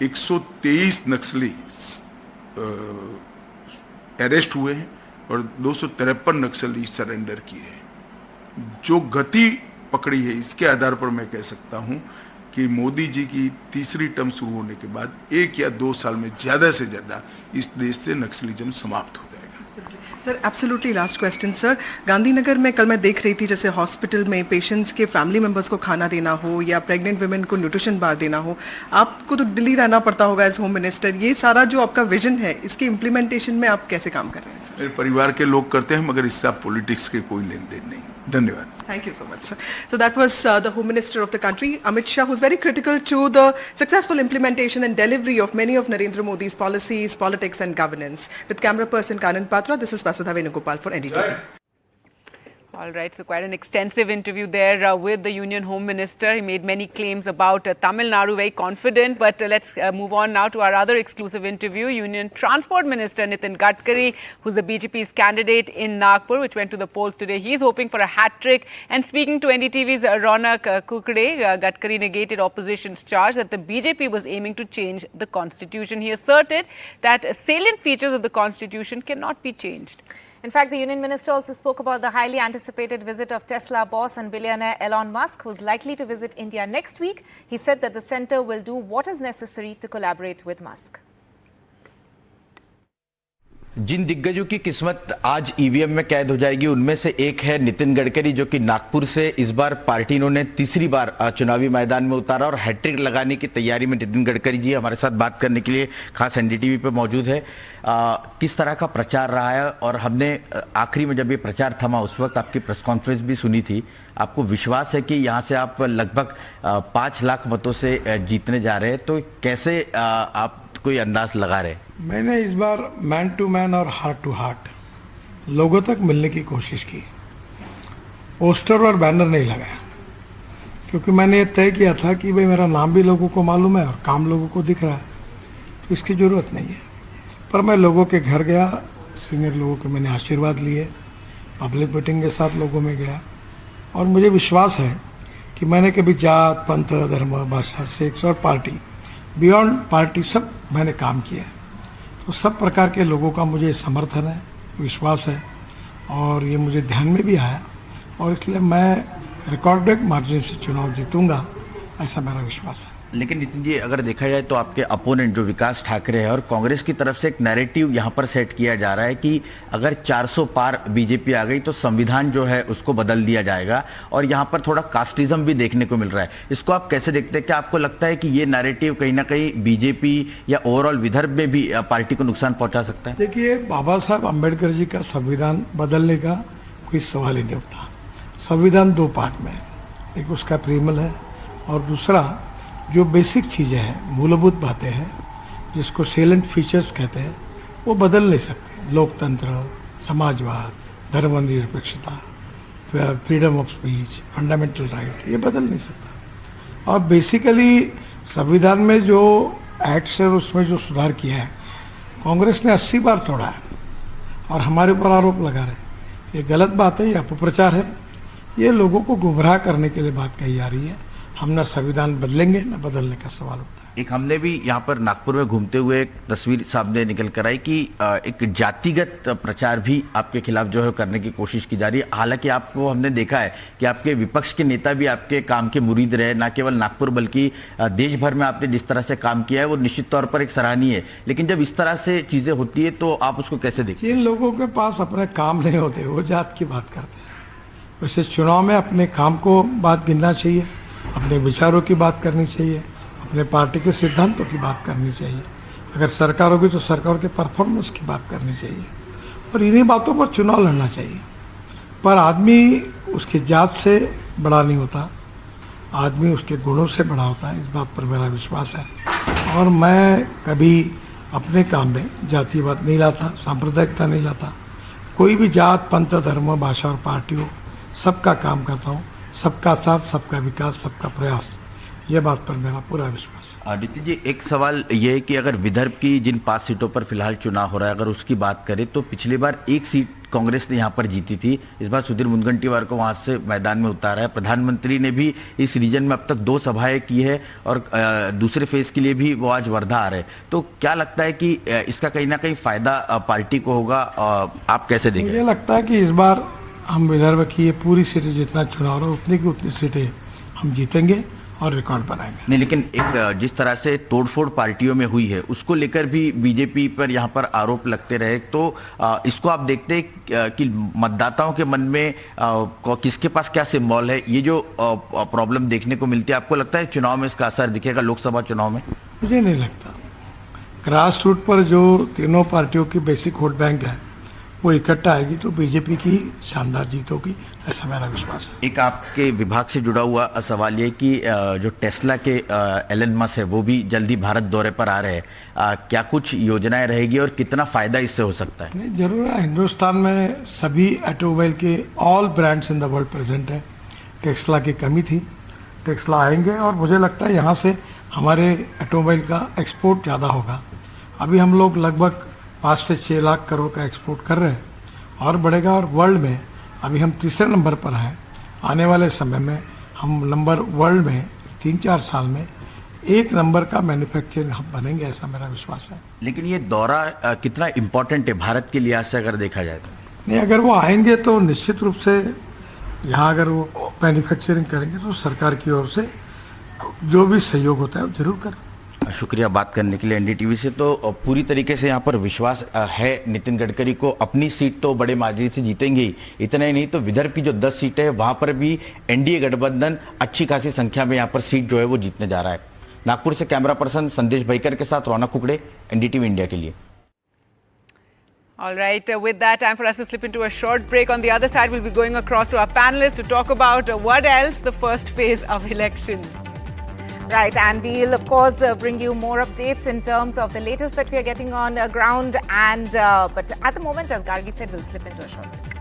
123 नक्सली अरेस्ट हुए हैं और 253 नक्सली सरेंडर किए हैं। जो गति पकड़ी है इसके आधार पर मैं कह सकता हूं कि मोदी जी की तीसरी टर्म शुरू होने के बाद 1 या 2 साल में ज़्यादा से ज़्यादा इस देश से नक्सलिज्म समाप्त हो जाएगा। Sir absolutely last question sir, Gandhinagar में कल मैं देख रही थी जैसे हॉस्पिटल में पेशेंट्स के फैमिली मेंबर्स को खाना देना हो या प्रेग्नेंट वुमेन को न्यूट्रिशन बार देना हो, आपको तो दिल्ली रहना पड़ता होगा एज होम मिनिस्टर, ये सारा जो आपका विजन है इसके इम्प्लीमेंटेशन में आप कैसे काम कर रहे हैं सर? मेरे परिवार के लोग करते हैं, मगर इससे आप पॉलिटिक्स के कोई लेन देन नहीं। धन्यवाद। Thank you so much, sir. So that was the Home Minister of the country, Amit Shah, who's very critical to the successful implementation and delivery of many of Narendra Modi's policies, politics and governance. With camera person Kanan Patra, this is Vasudha Venugopal for NDTV. All right, so quite an extensive interview there with the Union Home Minister. He made many claims about Tamil Nadu, very confident. But let's move on now to our other exclusive interview. Union Transport Minister Nitin Gadkari, who's the BJP's candidate in Nagpur, which went to the polls today. He's hoping for a hat-trick. And speaking to NDTV's Ronak Kukre, Gadkari negated opposition's charge that the BJP was aiming to change the constitution. He asserted that salient features of the constitution cannot be changed. In fact, the Union Minister also spoke about the highly anticipated visit of Tesla boss and billionaire Elon Musk, who's likely to visit India next week. He said that the centre will do what is necessary to collaborate with Musk. जिन दिग्गजों की किस्मत आज EVM में कैद हो जाएगी उनमें से एक है नितिन गडकरी, जो कि नागपुर से इस बार पार्टी इन्होंने तीसरी बार चुनावी मैदान में उतारा और हैट्रिक लगाने की तैयारी में नितिन गडकरी जी हमारे साथ बात करने के लिए खास एनडीटीवी पे मौजूद है। किस तरह का प्रचार रहा है, और हमने आखिरी में जब ये प्रचार थमा उस वक्त आपकी प्रेस कॉन्फ्रेंस भी सुनी थी, आपको विश्वास है कि यहाँ से आप लगभग 5 लाख मतों से जीतने जा रहे हैं, तो कैसे आप कोई अंदाज लगा रहे? मैंने इस बार मैन टू मैन और हार्ट टू हार्ट लोगों तक मिलने की कोशिश की, पोस्टर और बैनर नहीं लगाया, क्योंकि मैंने ये तय किया था कि भाई मेरा नाम भी लोगों को मालूम है और काम लोगों को दिख रहा है, तो इसकी ज़रूरत नहीं है। पर मैं लोगों के घर गया, सीनियर लोगों के मैंने आशीर्वाद लिए, पब्लिक मीटिंग के साथ लोगों में गया, और मुझे विश्वास है कि मैंने कभी जात पंथ धर्म भाषा सेक्स और पार्टी बियॉन्ड पार्टी सब मैंने काम किया है, तो सब प्रकार के लोगों का मुझे समर्थन है, विश्वास है, और ये मुझे ध्यान में भी आया, और इसलिए मैं रिकॉर्ड ब्रेक मार्जिन से चुनाव जीतूंगा, ऐसा मेरा विश्वास है। लेकिन नितिन जी, अगर देखा जाए तो आपके अपोनेंट जो विकास ठाकरे है और कांग्रेस की तरफ से एक नैरेटिव यहाँ पर सेट किया जा रहा है कि अगर 400 पार बीजेपी आ गई तो संविधान जो है उसको बदल दिया जाएगा, और यहाँ पर थोड़ा कास्टिज्म भी देखने को मिल रहा है। इसको आप कैसे देखते हैं? क्या आपको लगता है कि ये नैरेटिव कहीं ना कहीं बीजेपी या ओवरऑल विदर्भ में भी पार्टी को नुकसान पहुंचा सकता है? देखिए, बाबा साहब अम्बेडकर जी का संविधान बदलने का कोई सवाल ही नहीं उठता। संविधान 2 पार्ट में है, एक उसका प्रीमल है और दूसरा जो बेसिक चीज़ें हैं, मूलभूत बातें हैं, जिसको सेलेंट फीचर्स कहते हैं, वो बदल नहीं सकते। लोकतंत्र, समाजवाद, धर्मनिरपेक्षता, freedom of speech, fundamental right, ये बदल नहीं सकता। और बेसिकली संविधान में जो एक्ट्स है उसमें जो सुधार किया है, कांग्रेस ने 80 बार तोड़ा है और हमारे ऊपर आरोप लगा रहे हैं। ये गलत बात है, ये अपप्रचार है, ये लोगों को गुमराह करने के लिए बात कही जा रही है। हम ना संविधान बदलेंगे ना बदलने का सवाल उठता है। एक हमने भी यहाँ पर नागपुर में घूमते हुए एक तस्वीर सामने निकल कर आई कि एक जातिगत प्रचार भी आपके खिलाफ जो है करने की कोशिश की जा रही है। हालांकि आपको हमने देखा है कि आपके विपक्ष के नेता भी आपके काम के मुरीद रहे, ना केवल नागपुर बल्कि देश भर में आपने जिस तरह से काम किया है वो निश्चित तौर पर एक सराहनीय है। लेकिन जब इस तरह से चीजें होती है तो आप उसको कैसे देखते हैं? जिन लोगों के पास अपने काम नहीं होते वो जात की बात करते हैं। वैसे चुनाव में अपने काम को बात गिनना चाहिए, अपने विचारों की बात करनी चाहिए, अपने पार्टी के सिद्धांतों की बात करनी चाहिए। अगर सरकार होगी तो सरकार के परफॉर्मेंस की बात करनी चाहिए, और इन्हीं बातों पर चुनाव लड़ना चाहिए। पर आदमी उसकी जात से बड़ा नहीं होता, आदमी उसके गुणों से बड़ा होता है, इस बात पर मेरा विश्वास है। और मैं कभी अपने काम में जातिवाद नहीं लाता, सांप्रदायिकता नहीं लाता। कोई भी जात पंथ धर्म भाषा और पार्टी हो, सबका काम करता हूँ, सबका साथ, सबका विकास, सबका प्रयास, ये बात पर मेरा पूरा विश्वास है। नितिन जी, एक सवाल ये है कि अगर विदर्भ की जिन 5 सीटों पर फिलहाल चुनाव हो रहा है, अगर उसकी बात करें तो पिछली बार 1 सीट कांग्रेस ने यहाँ पर जीती थी। इस बार सुधीर मुनगंटीवार को वहाँ से मैदान में उतारा है। प्रधानमंत्री ने भी इस रीजन में अब तक 2 सभाएं की है और दूसरे फेज के लिए भी वो आज वर्धा आ रहे हैं। तो क्या लगता है कि इसका कहीं ना कहीं फायदा पार्टी को होगा? आप कैसे देखें? मुझे लगता है कि इस बार हम विदर्भ की ये पूरी सीटें जितना चुनाव रहा उतनी की उतनी सीटें हम जीतेंगे, और रिकॉर्ड बनाएंगे। नहीं, लेकिन एक जिस तरह से तोड़फोड़ पार्टियों में हुई है उसको लेकर भी बीजेपी पर यहाँ पर आरोप लगते रहे, तो इसको आप देखते हैं कि मतदाताओं के मन में किसके पास क्या सिंबल है, ये जो प्रॉब्लम देखने को मिलती है, आपको लगता है चुनाव में इसका असर दिखेगा, लोकसभा चुनाव में? मुझे नहीं लगता। ग्रास रूट पर जो तीनों पार्टियों की बेसिक वोट बैंक है वो इकट्ठा आएगी तो बीजेपी की शानदार जीत होगी, ऐसा मेरा विश्वास है। एक आपके विभाग से जुड़ा हुआ सवाल ये कि जो टेस्ला के एलन मस्क है वो भी जल्दी भारत दौरे पर आ रहे हैं, क्या कुछ योजनाएं रहेगी और कितना फायदा इससे हो सकता है? नहीं, जरूर है। हिंदुस्तान में सभी ऑटोमोबाइल के all brands in the world present है। टेस्ला की कमी थी, टेस्ला आएंगे और मुझे लगता है यहाँ से हमारे ऑटोमोबाइल का एक्सपोर्ट ज़्यादा होगा। अभी हम लोग लगभग 5 से 6 लाख करोड़ का एक्सपोर्ट कर रहे हैं और बढ़ेगा, और वर्ल्ड में अभी हम तीसरे नंबर पर हैं। आने वाले समय में हम नंबर वर्ल्ड में 3-4 साल में 1 नंबर का मैन्युफैक्चरिंग हब बनेंगे, ऐसा मेरा विश्वास है। लेकिन ये दौरा कितना इम्पोर्टेंट है भारत के लिहाज से अगर देखा जाए तो? नहीं, अगर वो आएंगे तो निश्चित रूप से यहाँ अगर वो मैन्युफैक्चरिंग करेंगे तो सरकार की ओर से जो भी सहयोग होता है वो जरूर करें। शुक्रिया बात करने के लिए एनडीटीवी से। तो पूरी तरीके से यहाँ पर विश्वास है नितिन गडकरी को, अपनी सीट तो बड़े मार्जिन से जीतेंगे ही, इतना ही नहीं तो विदर्भ की जो 10 सीटें हैं वहां पर भी एनडीए गठबंधन अच्छी खासी संख्या में यहाँ पर सीट जो है वो जीतने जा रहा है। नागपुर से कैमरा पर्सन संदेश भैकर के साथ रौनक कुकड़े, एनडीटीवी इंडिया के लिए। All right, with that, time for us to slip into a short break. On the other side, we'll be going across to our panelists to talk about what else, the first phase of elections. Right, and we'll of course bring you more updates in terms of the latest that we are getting on ground. And but at the moment, as Gargi said, we'll slip into a short break.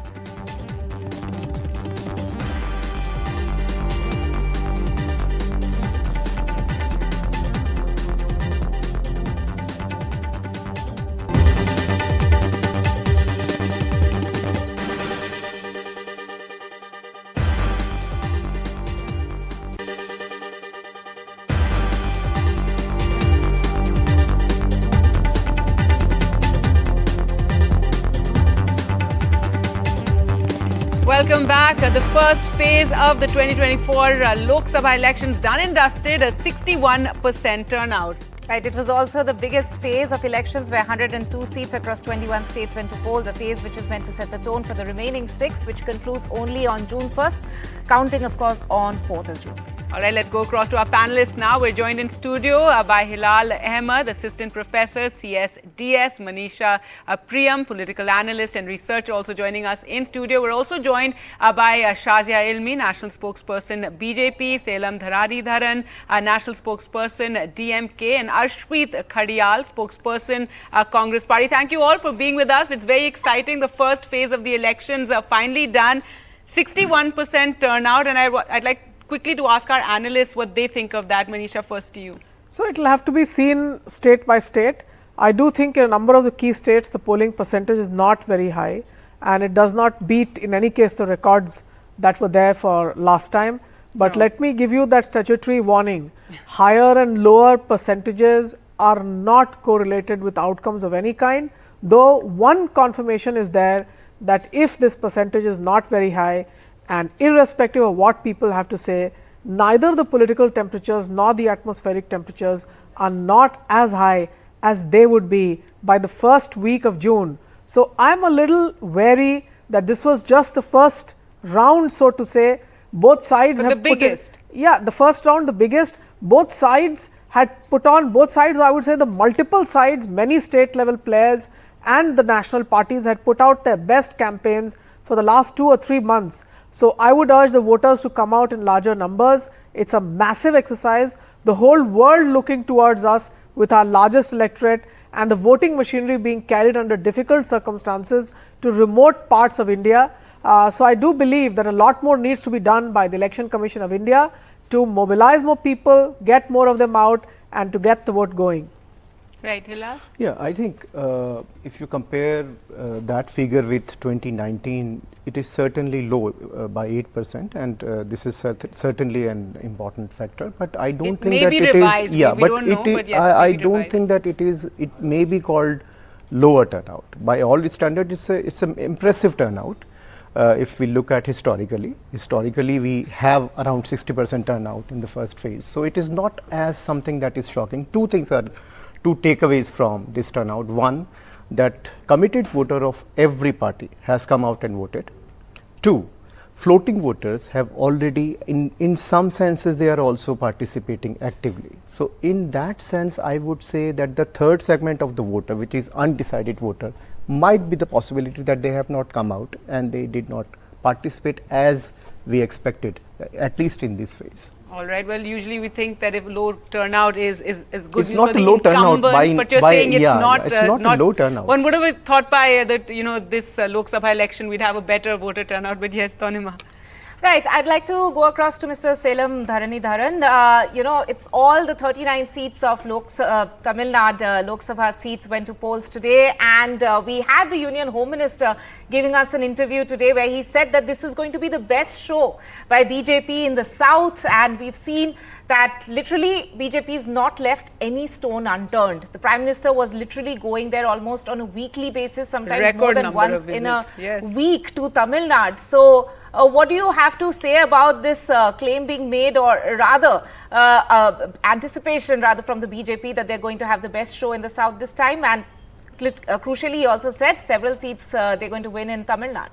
Welcome back. The first phase of the 2024 Lok Sabha elections done and dusted, a 61% turnout. Right, it was also the biggest phase of elections where 102 seats across 21 states went to polls, a phase which is meant to set the tone for the remaining 6, which concludes only on June 1st, counting of course on 4th of June. All right, let's go across to our panelists now. We're joined in studio by Hilal Ahmed, Assistant Professor, CSDS, Manisha Priyam, political analyst and researcher, also joining us in studio. We're also joined by Shazia Ilmi, National Spokesperson, BJP, Selam Dharadharan, National Spokesperson, DMK, and Arshpreet Khadial, Spokesperson, Congress Party. Thank you all for being with us. It's very exciting. The first phase of the elections are finally done. 61% turnout, and I'd like quickly to ask our analysts what they think of that. Manisha, first to you. So it will have to be seen state by state. I do think in a number of the key states the polling percentage is not very high, and it does not beat in any case the records that were there for last time. But let me give you that statutory warning. Higher and lower percentages are not correlated with outcomes of any kind, though one confirmation is there that if this percentage is not very high, and irrespective of what people have to say, neither the political temperatures nor the atmospheric temperatures are not as high as they would be by the first week of June. So I'm a little wary that this was just the first round, so to say. Both sides but have the biggest. The first round, the biggest. Both sides had put on, both sides, I would say the multiple sides, many state level players and the national parties had put out their best campaigns for the last 2 or 3 months. So I would urge the voters to come out in larger numbers. It's a massive exercise. The whole world looking towards us with our largest electorate and the voting machinery being carried under difficult circumstances to remote parts of India. So I do believe that a lot more needs to be done by the Election Commission of India to mobilize more people, get more of them out, and to get the vote going. Right, Hilal? Yeah, I think if you compare that figure with 2019, it is certainly low by 8%, and this is certainly an important factor. But I don't think that it is. Yeah, but I don't think that it is. It may be called lower turnout. By all standards, it's an impressive turnout. if we look at historically we have around 60% turnout in the first phase. So it is not as something that is shocking. Two takeaways from this turnout. One, that committed voter of every party has come out and voted. Two, floating voters have already, in some senses, they are also participating actively. So in that sense, I would say that the third segment of the voter, which is undecided voter, might be the possibility that they have not come out and they did not participate as we expected, at least in this phase. All right. Well, usually we think that if low turnout is good It's news not for a the low turnout incumbents, but you're saying it's not a low turnout. One would have thought by that this Lok Sabha election we'd have a better voter turnout. But yes, Tanima. Right, I'd like to go across to Mr. Salem Dharanidharan. It's all the 39 seats of Tamil Nadu Lok Sabha seats went to polls today, and we had the Union Home Minister giving us an interview today where he said that this is going to be the best show by BJP in the South, and we've seen that literally BJP has not left any stone unturned. The Prime Minister was literally going there almost on a weekly basis, sometimes more than once in a week to Tamil Nadu. So what do you have to say about this claim being made, or rather anticipation rather from the BJP that they're going to have the best show in the South this time? And crucially, he also said several seats they're going to win in Tamil Nadu.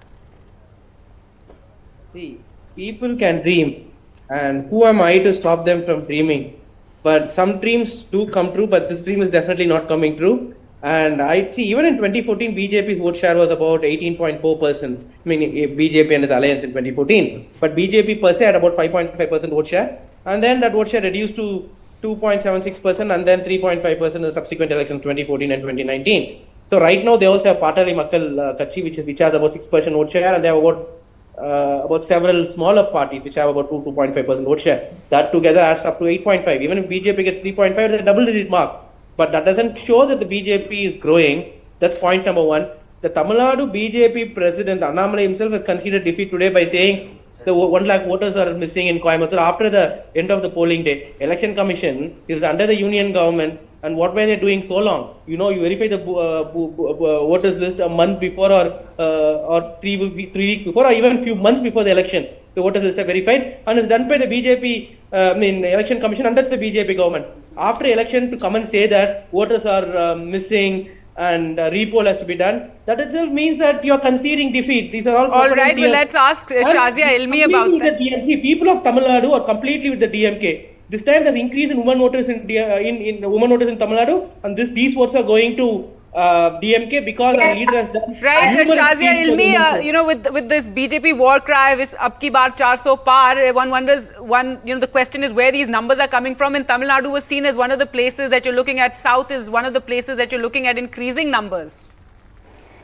See, people can dream, and who am I to stop them from dreaming? But some dreams do come true, but this dream is definitely not coming true. And I see, even in 2014, BJP's vote share was about 18.4%, meaning BJP and its alliance in 2014. But BJP per se had about 5.5% vote share. And then that vote share reduced to 2.76% and then 3.5% in the subsequent elections 2014 and 2019. So right now they also have Patali Makkal Kachi, which has about 6% vote share, and they have about several smaller parties which have about 2.5% vote share. That together adds up to 8.5. Even if BJP gets 3.5, it's a double-digit mark. But that doesn't show that the BJP is growing. That's point number one. The Tamil Nadu BJP president, Annamalai himself, has conceded defeat today by saying the 1 lakh voters are missing in Coimbatore after the end of the polling day. Election Commission is under the union government, and what were they doing so long? You verify the voters list a month before, or 3 weeks before, or even a few months before the election. The voters list are verified, and is done by the BJP, Election Commission under the BJP government. After election, to come and say that voters are missing and repoll has to be done, that itself means that you are conceding defeat. These are all right. Well, let's ask Shazia Ilmi about that. The DMC. People of Tamil Nadu are completely with the DMK. This time, there's increase in women voters in women voters in Tamil Nadu, and these votes are going to DMK because our leader has done. Right, Shazia Ilmi, with this BJP war cry, this ab ki baar 400 par, one wonders, the question is where these numbers are coming from. And Tamil Nadu was seen as one of the places that you're looking at. South is one of the places that you're looking at increasing numbers.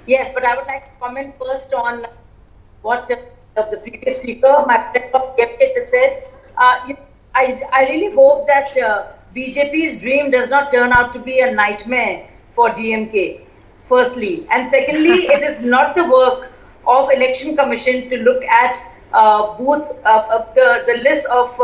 Yes, but I would like to comment first on what the previous speaker, my friend of DMK, said. I really hope that BJP's dream does not turn out to be a nightmare for DMK, firstly. And secondly, it is not the work of Election Commission to look at the list of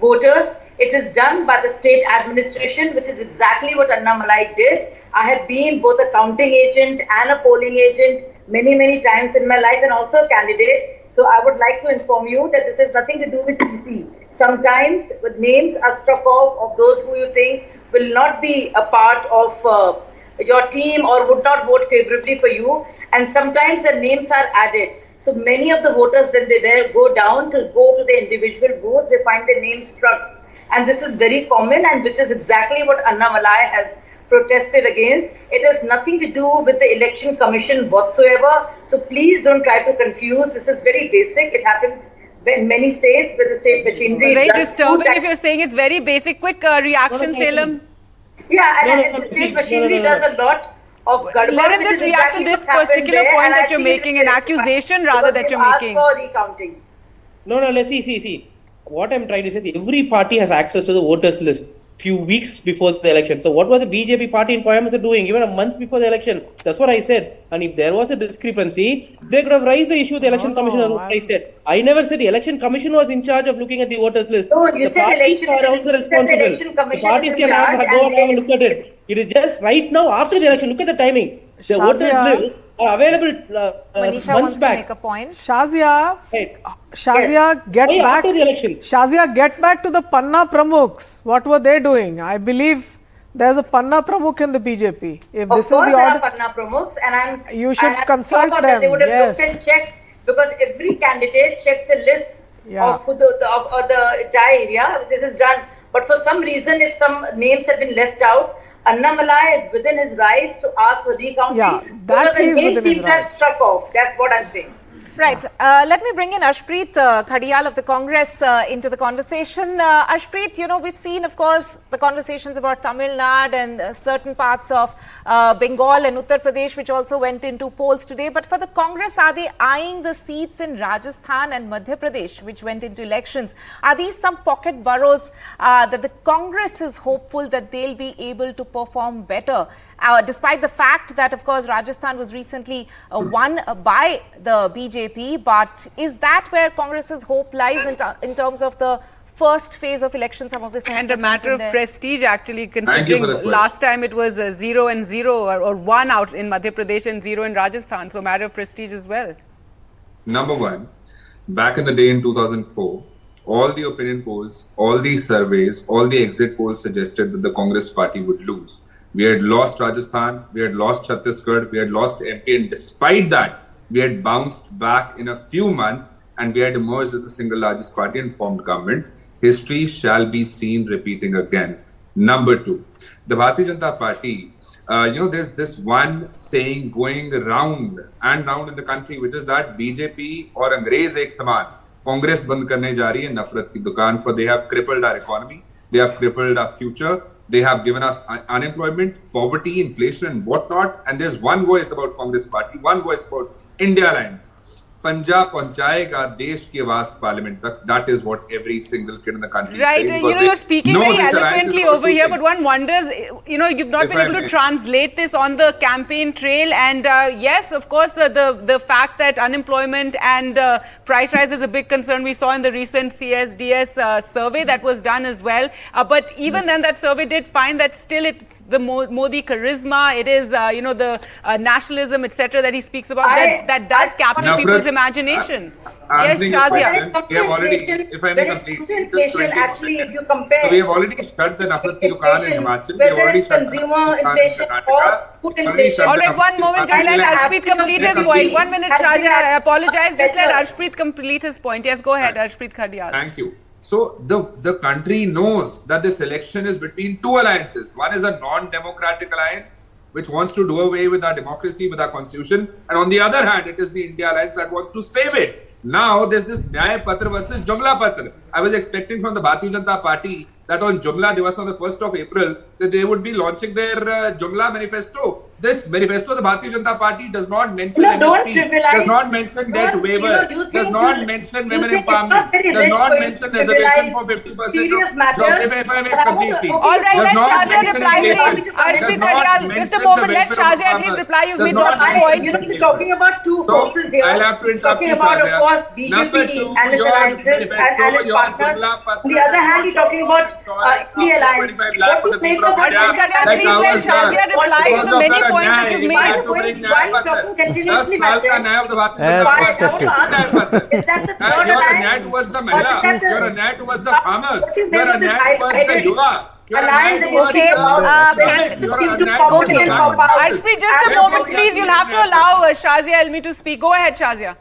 voters. It is done by the state administration, which is exactly what Annamalai did. I have been both a counting agent and a polling agent many times in my life, and also a candidate. So I would like to inform you that this has nothing to do with EC. Sometimes the names are struck off of those who you think will not be a part of your team or would not vote favorably for you, and sometimes the names are added. So many of the voters, when they go down to go to the individual booths, they find their names struck, and this is very common, and which is exactly what Annamalai has protested against. It has nothing to do with the Election Commission whatsoever. So please don't try to confuse. This is very basic. It happens in many states with the state machinery. Very disturbing if you're saying it's very basic. Quick reaction, Salem. Yeah, and the state machinery does a lot of gadbad. Let him just react to this particular point that you're making, an accusation rather that you're making. For recounting. No, let's see. What I'm trying to say is every party has access to the voters list few weeks before the election. So what was the BJP party in Coimbatore doing even a month before the election? That's what I said. And if there was a discrepancy, they could have raised the issue with the Election Commission. I said. I never said the Election Commission was in charge of looking at the voters list. No, you the said parties election, are also responsible. The parties can go and have a look at it. It is just right now after the election. Look at the timing. The voters list available Manisha months wants to back. make a point. Shazia, Right. Shazia, get Oh, yeah, back. after the election. Shazia, get back to the Panna Pramukhs. What were they doing? I believe there's a Panna Pramukh in the BJP. If Of this is course, the there are order, Panna Pramukhs, and You should I'm consult sure that them, They would have yes. looked and checked, because every candidate checks a list Yeah. of the entire area. This is done, but for some reason, if some names have been left out, Annamalai is within his rights to ask for recounting. Yeah, that because the he is name within his seems to have rights. struck off. That's what I'm saying. Right. Let me bring in Arshpreet Khadiyal of the Congress into the conversation. Arshpreet, you know, we've seen, of course, the conversations about Tamil Nadu and certain parts of Bengal and Uttar Pradesh, which also went into polls today. But for the Congress, are they eyeing the seats in Rajasthan and Madhya Pradesh, which went into elections? Are these some pocket boroughs that the Congress is hopeful that they'll be able to perform better? Despite the fact that, of course, Rajasthan was recently won by the BJP, but is that where Congress's hope lies in terms of the first phase of election, some of the seats And that a matter went of in there? prestige, actually, Thank you considering for the question. last time it was 0-0 or 1 out in Madhya Pradesh and 0 in Rajasthan. So, matter of prestige as well. Number one, back in the day in 2004, all the opinion polls, all the surveys, all the exit polls suggested that the Congress party would lose. We had lost Rajasthan, we had lost Chhattisgarh, we had lost MP, and despite that, we had bounced back in a few months and we had emerged as the single largest party and formed government. History shall be seen repeating again. Number two, the Bharatiya Janata Party, there's this one saying going round and round in the country, which is that BJP or Angrez ek saman, Congress band karne ja rahi hai nafrat ki dukaan, for they have crippled our economy, they have crippled our future, they have given us unemployment, poverty, inflation and whatnot. And there's one voice about Congress party, one voice about India Alliance. Punjab पहुंचाएगा देश की आवाज parliament तक. That is what every single kid in the country Right, is saying. you know, you're speaking No, very this alliance is eloquently about over two here, things. but one wonders, you know, you've not If been I able to may. translate this on the campaign trail. And yes, of course, the fact that unemployment and price rise is a big concern. We saw in the recent CSDS survey that was done as well. But even then, that survey did find that still it's the Modi charisma, it is, the nationalism, etc. that he speaks about, that does capture Nafrat, people's imagination. Yes, Answering your Shazia. question, we have already, if I may complete, it's just 20 Actually, if seconds. you compare, So we have already shut the Nafrat ki dukaan in Himachal. We have whether already it's shut the consumer Nafrat ki dukaan in inflation or Karnataka. food Already inflation. shut All the right, Nafrat one ki moment. dukaan Just in let Karnataka. Arshpreet complete his Complete. point. 1 minute, Shazia. I apologize. Just let better. Arshpreet complete his point. Yes, go ahead, Arshpreet Khadiyal. Thank you. So the country knows that this election is between two alliances. One is a non-democratic alliance which wants to do away with our democracy, with our constitution. And on the other hand, it is the India Alliance that wants to save it. Now there's this Nyaya Patra versus Jumla Patra. I was expecting from the Bharatiya Janata Party that on Jumla Divas on the 1st of April, that they would be launching their Jumla manifesto. This manifesto, the Bharatiya Janata Party does not mention No, don't MSP, trivialize. does not mention debt Don't, waiver, you does think not you- mention you women think it's not empowerment, very does rich not for you mention to reservation trivialize for 50% serious of matters. jobs. If I may But I want complete, to- please. All right, Does let not Shazia mention reply, inflation, please. does Arshpreet not Khadiyal, mention just a the moment. Let welfare of Shazia at farmers, least reply. You've does made not lots of mention points. You're talking about two forces here. I'll have to interrupt talking you, about, of Shazia. course, Number BJP two, and its your alliances and manifesto, its your partners. Jumla Patra On the other hand, does you're talking about insurance the of alliance. 25 lakh for What the do you make people of of India, Arshpreet Khadiyal, like please let ours Shazia does. reply to Because the of many that points that अन्याय, you've we had made. to bring Why Nyaya are you Patra. talking continuously, 10 my साल का friend? न्याय of the Bharatiya As Janata Party. expected. Is that the third Your alliance? अन्याय towards the Or is Mahila, that the- your अन्याय towards the farmers, What is your there with this अन्याय towards the divided Yuva, your alliance अन्याय towards Okay, your Looking to अन्याय poverty towards and the power. Arshpreet, just a And moment, for- please. You'll have to allow Shazia Elmi to speak. Go ahead, Shazia.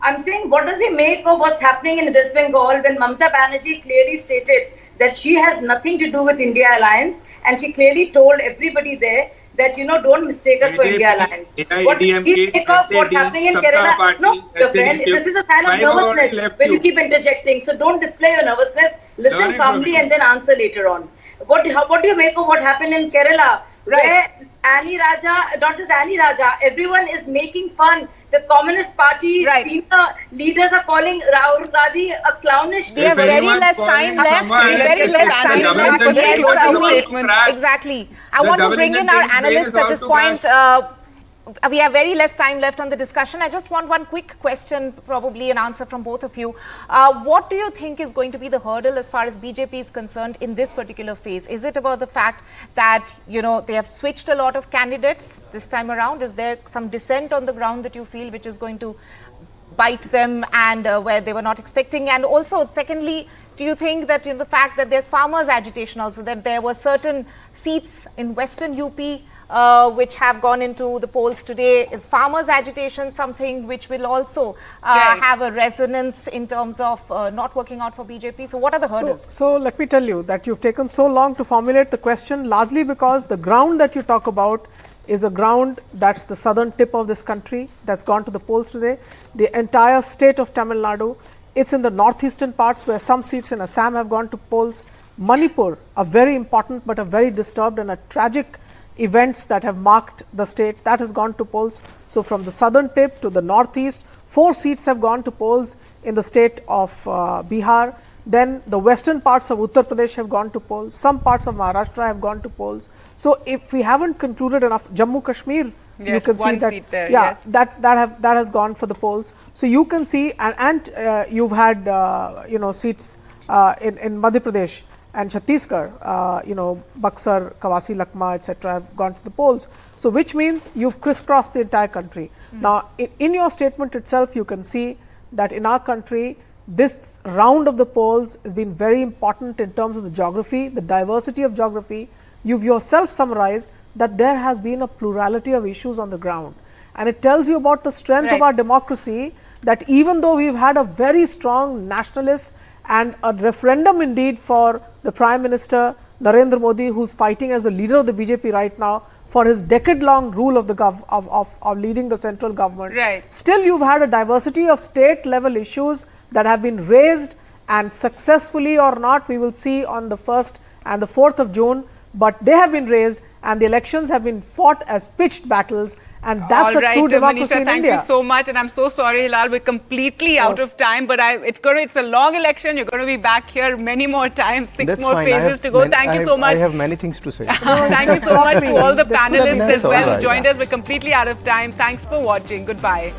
I'm saying, what does he make of what's happening in West Bengal when Mamata Banerjee clearly stated that she has nothing to do with India Alliance, and she clearly told everybody there that, don't mistake us for India Alliance. What does he make of what's happening in Kerala? No, your friend, this is a sign of nervousness when you keep interjecting. So don't display your nervousness. Listen calmly and then answer later on. What do you make of what happened in Kerala? Where Annie Raja, not just Annie Raja, everyone is making fun. The Communist Party senior leaders are calling Rahul Gandhi a clownish. We have very less time left. We have very less time left. Yes, exactly. I want to bring in our analysts at this point. we have very less time left on the discussion. I just want one quick question, probably an answer from both of you. What do you think is going to be the hurdle as far as BJP is concerned in this particular phase? Is it about the fact that, you know, they have switched a lot of candidates this time around? Is there some dissent on the ground that you feel which is going to bite them and where they were not expecting? And also, secondly, do you think that in the fact that there's farmers' agitation also, that there were certain seats in Western UP which have gone into the polls today, is farmers' agitation something which will also have a resonance in terms of not working out for BJP? So what are the hurdles? So let me tell you that you've taken so long to formulate the question, largely because the ground that you talk about is a ground that's the southern tip of this country that's gone to the polls today. The entire state of Tamil Nadu. It's in the northeastern parts where some seats in Assam have gone to polls. Manipur, a very important but a very disturbed and a tragic events that have marked the state, that has gone to polls. So from the southern tip to the northeast, 4 seats have gone to polls in the state of Bihar. Then the western parts of Uttar Pradesh have gone to polls. Some parts of Maharashtra have gone to polls. So if we haven't concluded enough, Jammu Kashmir, yes, you can see that seat there, yeah, yes. that has gone for the polls. So you can see, and you've had you know, seats in Madhya Pradesh and Chhattisgarh, you know, Buxar, Kawasi, Lakma, etc. have gone to the polls. So which means you've crisscrossed the entire country. Now, in your statement itself, you can see that in our country, this round of the polls has been very important in terms of the geography, the diversity of geography. You've yourself summarized that there has been a plurality of issues on the ground. And it tells you about the strength of our democracy, that even though we've had a very strong nationalist and a referendum indeed for the Prime Minister Narendra Modi, who's fighting as the leader of the BJP right now for his decade-long rule of the of leading the central government. Right. Still, you've had a diversity of state-level issues that have been raised, and successfully or not, we will see on the 1st and the 4th of June, but they have been raised and the elections have been fought as pitched battles, and that's a true democracy in thank India. you so much, and I'm so sorry, Hilal, we're completely out of time, but it's a long election. You're going to be back here many more times, 6 That's more fine. phases to go. Thank you so much. I have many things to say. Thank you so much to all the panelists as well who right. joined us. We're completely out of time. Thanks for watching. Goodbye.